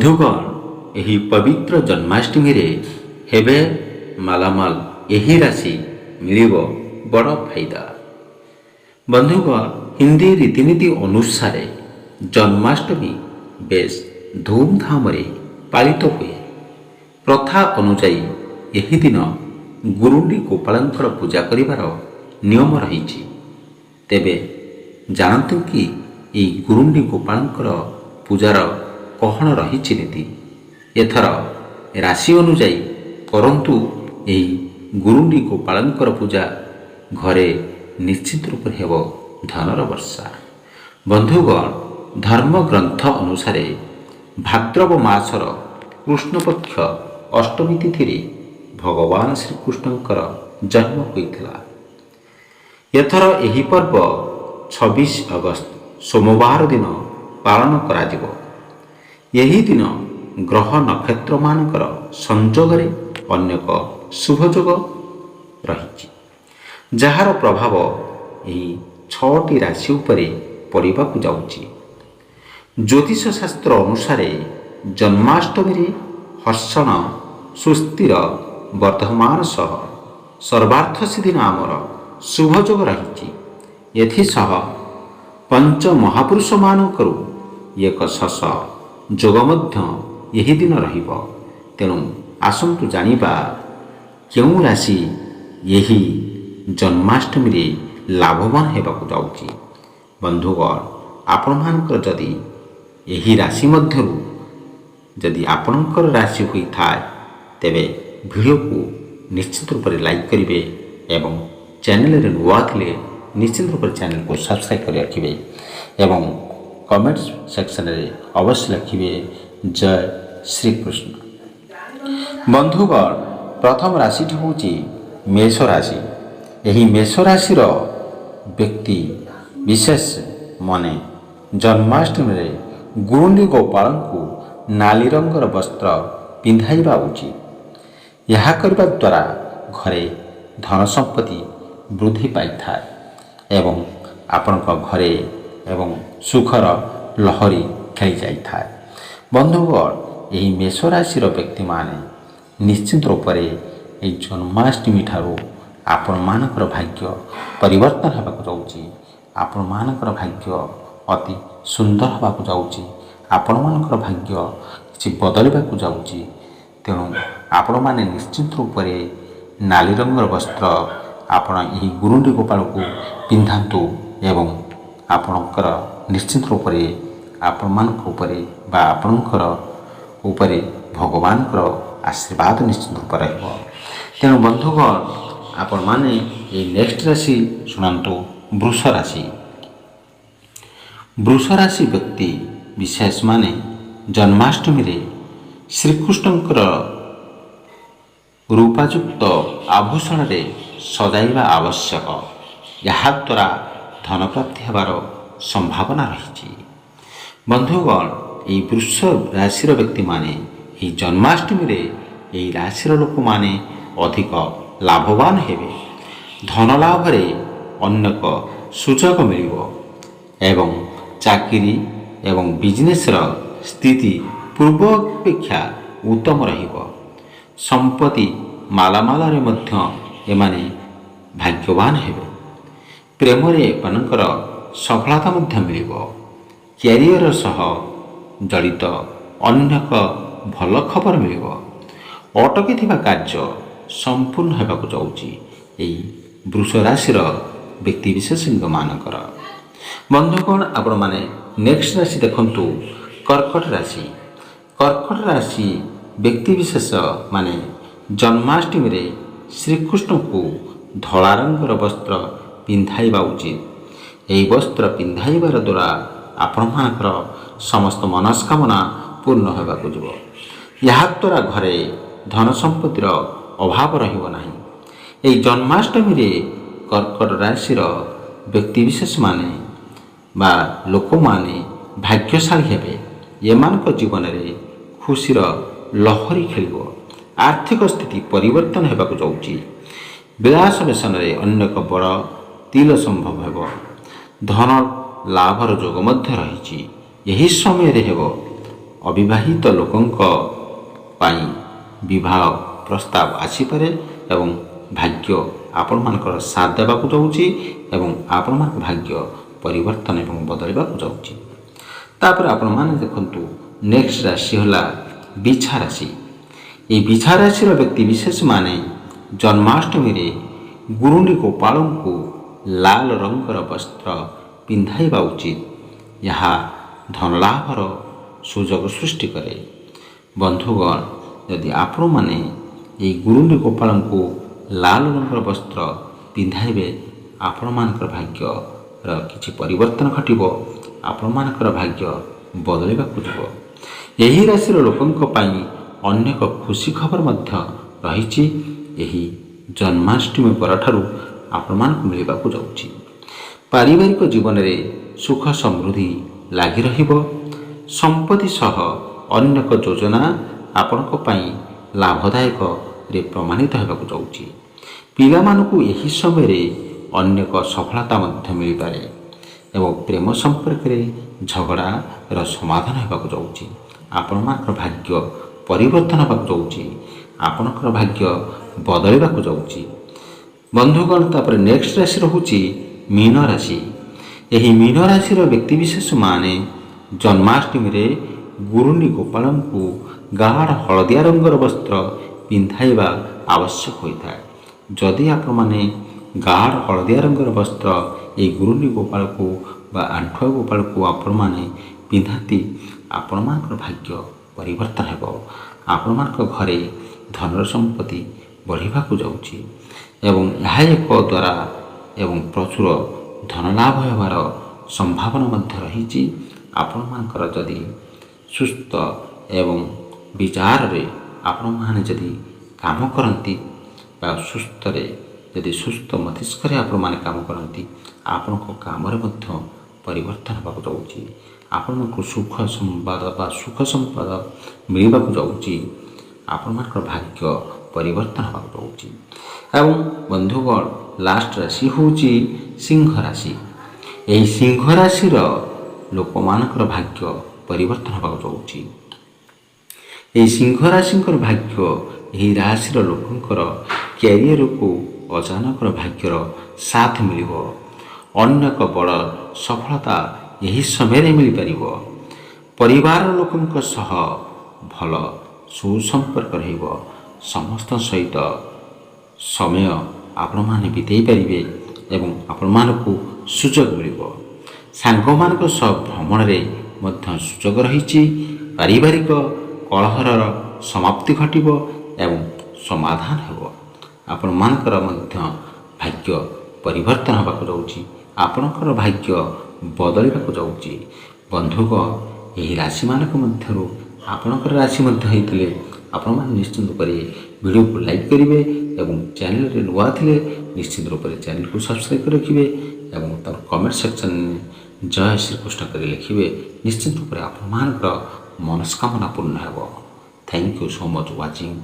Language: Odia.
ବନ୍ଧୁଗଣ, ଏହି ପବିତ୍ର ଜନ୍ମାଷ୍ଟମୀରେ ହେବେ ମାଲାମାଲ। ଏହି ରାଶି ମିଳିବ ବଡ଼ ଫାଇଦା। ବନ୍ଧୁଗଣ, ହିନ୍ଦୀ ରୀତିନୀତି ଅନୁସାରେ ଜନ୍ମାଷ୍ଟମୀ ବେଶ ଧୁମଧାମରେ ପାଳିତ ହୁଏ। ପ୍ରଥା ଅନୁଯାୟୀ ଏହି ଦିନ ଗୁରୁଣ୍ଡି ଗୋପାଳଙ୍କର ପୂଜା କରିବାର ନିୟମ ରହିଛି। ତେବେ ଜାଣନ୍ତୁ କି ଏହି ଗୁରୁଣ୍ଡି ଗୋପାଳଙ୍କର ପୂଜାର କଣ ରହିଛି ନୀତି। ଏଥର ରାଶି ଅନୁଯାୟୀ କରନ୍ତୁ ଏହି ଗୁରୁଣ୍ଡି ଗୋପାଳଙ୍କର ପୂଜା। ଘରେ ନିଶ୍ଚିତ ରୂପରେ ହେବ ଧନର ବର୍ଷା। ବନ୍ଧୁଗଣ, ଧର୍ମଗ୍ରନ୍ଥ ଅନୁସାରେ ଭାଦ୍ରବ ମାସର କୃଷ୍ଣପକ୍ଷ ଅଷ୍ଟମୀ ତିଥିରେ ଭଗବାନ ଶ୍ରୀକୃଷ୍ଣଙ୍କର ଜନ୍ମ ହୋଇଥିଲା। ଏଥର ଏହି ପର୍ବ 26 ଅଗଷ୍ଟ ସୋମବାର ଦିନ ପାଳନ କରାଯିବ। ଏହି ଦିନ ଗ୍ରହ ନକ୍ଷତ୍ରମାନଙ୍କର ସଂଯୋଗରେ ଅନେକ ଶୁଭଯୋଗ ରହିଛି, ଯାହାର ପ୍ରଭାବ ଏହି 6ଟି ରାଶି ଉପରେ ପଡ଼ିବାକୁ ଯାଉଛି। ଜ୍ୟୋତିଷ ଶାସ୍ତ୍ର ଅନୁସାରେ ଜନ୍ମାଷ୍ଟମୀରେ ହର୍ଷଣ ସୁସ୍ଥିର ବର୍ଦ୍ଧମାନ ସହ ସର୍ବାର୍ଥ ସିଦ୍ଧି ନାମର ଶୁଭଯୋଗ ରହିଛି। ଏଥିସହ ପଞ୍ଚ ମହାପୁରୁଷମାନଙ୍କରୁ ଏକ ଶେଷ ଯୋଗ ମଧ୍ୟ ଏହି ଦିନ ରହିବ। ତେଣୁ ଆସନ୍ତୁ ଜାଣିବା କେଉଁ ରାଶି ଏହି ଜନ୍ମାଷ୍ଟମୀରେ ଲାଭବାନ ହେବାକୁ ଯାଉଛି। ବନ୍ଧୁଗଣ, ଆପଣମାନଙ୍କର ଯଦି ଏହି ରାଶି ମଧ୍ୟରୁ ଯଦି ଆପଣଙ୍କର ରାଶି ହୋଇଥାଏ, ତେବେ ଭିଡ଼ିଓକୁ ନିଶ୍ଚିତ ରୂପରେ ଲାଇକ୍ କରିବେ ଏବଂ ଚ୍ୟାନେଲରେ ନୂଆ ଥିଲେ ନିଶ୍ଚିତ ରୂପରେ ଚ୍ୟାନେଲକୁ ସବସ୍କ୍ରାଇବ୍ କରି ରଖିବେ ଏବଂ କମେଣ୍ଟ ସେକ୍ସନରେ ଅବଶ୍ୟ ଲେଖିବେ ଜୟ ଶ୍ରୀକୃଷ୍ଣ। ବନ୍ଧୁଗଣ, ପ୍ରଥମ ରାଶିଟି ହେଉଛି ମେଷ ରାଶି। ଏହି ମେଷ ରାଶିର ବ୍ୟକ୍ତି ବିଶେଷ ମାନେ ଜନ୍ମାଷ୍ଟମୀରେ ଗୁରୁଣ୍ଡି ଗୋପାଳଙ୍କୁ ନାଲି ରଙ୍ଗର ବସ୍ତ୍ର ପିନ୍ଧାଇବା ଉଚିତ। ଏହା କରିବା ଦ୍ୱାରା ଘରେ ଧନ ସମ୍ପତ୍ତି ବୃଦ୍ଧି ପାଇଥାଏ ଏବଂ ଆପଣଙ୍କ ଘରେ ଏବଂ ସୁଖର ଲହରୀ ଖେଳି ଯାଇଥାଏ। ବନ୍ଧୁଗଣ, ଏହି ମେଷ ରାଶିର ବ୍ୟକ୍ତିମାନେ ନିଶ୍ଚିତ ରୂପରେ ଏହି ଜନ୍ମାଷ୍ଟମୀ ଠାରୁ ଆପଣମାନଙ୍କର ଭାଗ୍ୟ ପରିବର୍ତ୍ତନ ହେବାକୁ ଯାଉଛି। ଆପଣମାନଙ୍କର ଭାଗ୍ୟ ଅତି ସୁନ୍ଦର ହେବାକୁ ଯାଉଛି। ଆପଣମାନଙ୍କର ଭାଗ୍ୟ କିଛି ବଦଳିବାକୁ ଯାଉଛି। ତେଣୁ ଆପଣମାନେ ନିଶ୍ଚିତ ରୂପରେ ନାଲି ରଙ୍ଗର ବସ୍ତ୍ର ଆପଣ ଏହି ଗୁରୁଣ୍ଡି ଗୋପାଳକୁ ପିନ୍ଧନ୍ତୁ ଏବଂ ଆପଣଙ୍କର ନିଶ୍ଚିତ ରୂପରେ ଆପଣମାନଙ୍କ ଉପରେ ବା ଆପଣଙ୍କର ଉପରେ ଭଗବାନଙ୍କର ଆଶୀର୍ବାଦ ନିଶ୍ଚିତ ରୂପରେ ରହିବ। ତେଣୁ ବନ୍ଧୁଗଣ, ଆପଣମାନେ ଏହି ନେକ୍ସଟ ରାଶି ଶୁଣନ୍ତୁ, ବୃଷ ରାଶି। ବୃଷ ରାଶି ବ୍ୟକ୍ତି ବିଶେଷମାନେ ଜନ୍ମାଷ୍ଟମୀରେ ଶ୍ରୀକୃଷ୍ଣଙ୍କର ରୂପାଯୁକ୍ତ ଆଭୂଷଣରେ ସଜାଇବା ଆବଶ୍ୟକ। ଏହାଦ୍ୱାରା ଧନପ୍ରାପ୍ତି ହେବାର ସମ୍ଭାବନା ରହିଛି। ବନ୍ଧୁଗଣ, ଏହି ବୃଷ ରାଶିର ବ୍ୟକ୍ତିମାନେ ଏହି ଜନ୍ମାଷ୍ଟମୀରେ ଏହି ରାଶିର ଲୋକମାନେ ଅଧିକ ଲାଭବାନ ହେବେ। ଧନ ଲାଭରେ ଅନେକ ସୁଯୋଗ ମିଳିବ ଏବଂ ଚାକିରି ଏବଂ ବିଜନେସ୍ର ସ୍ଥିତି ପୂର୍ବ ଅପେକ୍ଷା ଉତ୍ତମ ରହିବ। ସମ୍ପତ୍ତି ମାଲାମାଲରେ ମଧ୍ୟ ଏମାନେ ଭାଗ୍ୟବାନ ହେବେ। ପ୍ରେମରେ ଏମାନଙ୍କର ସଫଳତା ମଧ୍ୟ ମିଳିବ। କ୍ୟାରିୟର ସହ ଜଡ଼ିତ ଅନେକ ଭଲ ଖବର ମିଳିବ। ଅଟକିଥିବା କାର୍ଯ୍ୟ ସମ୍ପୂର୍ଣ୍ଣ ହେବାକୁ ଯାଉଛି ଏହି ବୃଷ ରାଶିର ବ୍ୟକ୍ତିବିଶେଷଜ୍ଞମାନଙ୍କର। ବନ୍ଧୁଗଣ, ଆପଣମାନେ ନେକ୍ସଟ ରାଶି ଦେଖନ୍ତୁ, କର୍କଟ ରାଶି। କର୍କଟ ରାଶି ବ୍ୟକ୍ତିବିଶେଷ ମାନେ ଜନ୍ମାଷ୍ଟମୀରେ ଶ୍ରୀକୃଷ୍ଣଙ୍କୁ ଧଳା ରଙ୍ଗର ବସ୍ତ୍ର ପିନ୍ଧାଇବା ଉଚିତ। ଏହି ବସ୍ତ୍ର ପିନ୍ଧାଇବାର ଦ୍ୱାରା ଆପଣମାନଙ୍କର ସମସ୍ତ ମନସ୍କାମନା ପୂର୍ଣ୍ଣ ହେବାକୁ ଯିବ। ଏହାଦ୍ୱାରା ଘରେ ଧନ ସମ୍ପତ୍ତିର ଅଭାବ ରହିବ ନାହିଁ। ଏହି ଜନ୍ମାଷ୍ଟମୀରେ କର୍କଟ ରାଶିର ବ୍ୟକ୍ତିବିଶେଷମାନେ ବା ଲୋକମାନେ ଭାଗ୍ୟଶାଳୀ ହେବେ। ଏମାନଙ୍କ ଜୀବନରେ ଖୁସିର ଲହରୀ ଖେଳିବ। ଆର୍ଥିକ ସ୍ଥିତି ପରିବର୍ତ୍ତନ ହେବାକୁ ଯାଉଛି। ବିଳାସ ବେସନରେ ଅନେକ ବଡ଼ ତିଲ ସମ୍ଭବ ହେବ। ଧନ ଲାଭର ଯୋଗ ମଧ୍ୟ ରହିଛି। ଏହି ସମୟରେ ହେବ ଅବିବାହିତ ଲୋକଙ୍କ ପାଇଁ ବିବାହ ପ୍ରସ୍ତାବ ଆସିପାରେ ଏବଂ ଭାଗ୍ୟ ଆପଣମାନଙ୍କର ସାଥ ଦେବାକୁ ଯାଉଛି ଏବଂ ଆପଣମାନଙ୍କ ଭାଗ୍ୟ ପରିବର୍ତ୍ତନ ଏବଂ ବଦଳିବାକୁ ଯାଉଛି। ତାପରେ ଆପଣମାନେ ଦେଖନ୍ତୁ ନେକ୍ସଟ ରାଶି ହେଲା ବିଛା ରାଶି। ଏହି ବିଛା ରାଶିର ବ୍ୟକ୍ତିବିଶେଷମାନେ ଜନ୍ମାଷ୍ଟମୀରେ ଗୁରୁଣ୍ଡି ଗୋପାଳଙ୍କୁ ଲାଲ ରଙ୍ଗର ବସ୍ତ୍ର ପିନ୍ଧାଇବା ଉଚିତ। ଏହା ଧନଲାଭର ସୁଯୋଗ ସୃଷ୍ଟି କରେ। ବନ୍ଧୁଗଣ, ଯଦି ଆପଣମାନେ ଏହି ଗୁରୁଣ୍ଡି ଗୋପାଳଙ୍କୁ ଲାଲ ରଙ୍ଗର ବସ୍ତ୍ର ପିନ୍ଧାଇବେ, ଆପଣମାନଙ୍କର ଭାଗ୍ୟର କିଛି ପରିବର୍ତ୍ତନ ଘଟିବ। ଆପଣମାନଙ୍କର ଭାଗ୍ୟ ବଦଳିବାକୁ ଯିବ। ଏହି ରାଶିର ଲୋକଙ୍କ ପାଇଁ ଅନେକ ଖୁସି ଖବର ମଧ୍ୟ ରହିଛି। ଏହି ଜନ୍ମାଷ୍ଟମୀ ପରଠାରୁ ଆପଣମାନଙ୍କୁ ମିଳିବାକୁ ଯାଉଛି। ପାରିବାରିକ ଜୀବନରେ ସୁଖ ସମୃଦ୍ଧି ଲାଗି ରହିବ। ସମ୍ପତ୍ତି ସହ ଅନେକ ଯୋଜନା ଆପଣଙ୍କ ପାଇଁ ଲାଭଦାୟକରେ ପ୍ରମାଣିତ ହେବାକୁ ଯାଉଛି। ପିଲାମାନଙ୍କୁ ଏହି ସମୟରେ ଅନେକ ସଫଳତା ମଧ୍ୟ ମିଳିପାରେ ଏବଂ ପ୍ରେମ ସମ୍ପର୍କରେ ଝଗଡ଼ାର ସମାଧାନ ହେବାକୁ ଯାଉଛି। ଆପଣମାନଙ୍କର ଭାଗ୍ୟ ପରିବର୍ତ୍ତନ ହେବାକୁ ଯାଉଛି। ଆପଣଙ୍କର ଭାଗ୍ୟ ବଦଳିବାକୁ ଯାଉଛି। ବନ୍ଧୁଗଣ, ତାପରେ ନେକ୍ସଟ ରାଶି ରହୁଛି ମୀନ ରାଶି। ଏହି ମୀନ ରାଶିର ବ୍ୟକ୍ତିବିଶେଷମାନେ ଜନ୍ମାଷ୍ଟମୀରେ ଗୁରୁଣ୍ଡି ଗୋପାଳଙ୍କୁ ଗାଢ଼ ହଳଦିଆ ରଙ୍ଗର ବସ୍ତ୍ର ପିନ୍ଧାଇବା ଆବଶ୍ୟକ ହୋଇଥାଏ। ଯଦି ଆପଣମାନେ ଗାଢ଼ ହଳଦିଆ ରଙ୍ଗର ବସ୍ତ୍ର ଏହି ଗୁରୁଣ୍ଡି ଗୋପାଳକୁ ବା ଆଣ୍ଠୁଆ ଗୋପାଳକୁ ଆପଣମାନେ ପିନ୍ଧନ୍ତି, ଆପଣମାନଙ୍କର ଭାଗ୍ୟ ପରିବର୍ତ୍ତନ ହେବ। ଆପଣମାନଙ୍କ ଘରେ ଧନର ସମ୍ପତ୍ତି ବଢ଼ିବାକୁ ଯାଉଛି ଏବଂ ଏହା ଏକ ଦ୍ୱାରା ଏବଂ ପ୍ରଚୁର ଧନଲାଭ ହେବାର ସମ୍ଭାବନା ମଧ୍ୟ ରହିଛି। ଆପଣମାନଙ୍କର ଯଦି ସୁସ୍ଥ ଏବଂ ବିଚାରରେ ଆପଣମାନେ ଯଦି କାମ କରନ୍ତି ବା ସୁସ୍ଥ ମସ୍ତିଷ୍କରେ ଆପଣମାନେ କାମ କରନ୍ତି, ଆପଣଙ୍କ କାମରେ ମଧ୍ୟ ପରିବର୍ତ୍ତନ ହେବାକୁ ଯାଉଛି। ଆପଣଙ୍କୁ ସୁଖ ସମ୍ବାଦ ବା ସୁଖ ସମ୍ପଦ ମିଳିବାକୁ ଯାଉଛି। ଆପଣମାନଙ୍କର ଭାଗ୍ୟ ପରିବର୍ତ୍ତନ ହେବାକୁ ଯାଉଛି। ଏବଂ ବନ୍ଧୁଗଣ, ଲାଷ୍ଟ ରାଶି ହେଉଛି ସିଂହ ରାଶି। ଏହି ସିଂହ ରାଶିର ଲୋକମାନଙ୍କର ଭାଗ୍ୟ ପରିବର୍ତ୍ତନ ହେବାକୁ ଯାଉଛି। ଏହି ସିଂହ ରାଶିଙ୍କର ଭାଗ୍ୟ, ଏହି ରାଶିର ଲୋକଙ୍କର କ୍ୟାରିୟରକୁ ଅଚାନକର ଭାଗ୍ୟର ସାଥ ମିଳିବ। ଅନେକ ବଡ଼ ସଫଳତା ଏହି ସମୟରେ ମିଳିପାରିବ। ପରିବାର ଲୋକଙ୍କ ସହ ଭଲ ସୁସମ୍ପର୍କ ରହିବ। ସମସ୍ତଙ୍କ ସହିତ ସମୟ ଆପଣମାନେ ବିତେଇ ପାରିବେ ଏବଂ ଆପଣମାନଙ୍କୁ ସୁଯୋଗ ମିଳିବ। ସାଙ୍ଗମାନଙ୍କ ସହ ଭ୍ରମଣରେ ମଧ୍ୟ ସୁଯୋଗ ରହିଛି। ପାରିବାରିକ କଳହର ସମାପ୍ତି ଘଟିବ ଏବଂ ସମାଧାନ ହେବ। ଆପଣମାନଙ୍କର ମଧ୍ୟ ଭାଗ୍ୟ ପରିବର୍ତ୍ତନ ହେବାକୁ ଯାଉଛି। ଆପଣଙ୍କର ଭାଗ୍ୟ ବଦଳିବାକୁ ଯାଉଛି। ବନ୍ଧୁଗଣ, ଏହି ରାଶିମାନଙ୍କ ମଧ୍ୟରୁ ଆପଣଙ୍କର ରାଶି ମଧ୍ୟ ହେଇଥିଲେ ଆପଣମାନେ ନିଶ୍ଚିନ୍ତ କରି ଭିଡ଼ିଓକୁ ଲାଇକ୍ କରିବେ ଏବଂ ଚ୍ୟାନେଲରେ ନୂଆ ଥିଲେ ନିଶ୍ଚିତ ରୂପରେ ଚ୍ୟାନେଲକୁ ସବସ୍କ୍ରାଇବ୍ କରି ରଖିବେ ଏବଂ ତାର କମେଣ୍ଟ ସେକ୍ସନରେ ଜୟ ଶ୍ରୀକୃଷ୍ଣ କରି ଲେଖିବେ। ନିଶ୍ଚିତ ରୂପରେ ଆପଣମାନଙ୍କର ମନସ୍କାମନା ପୂର୍ଣ୍ଣ ହେବ। Thank you so much watching.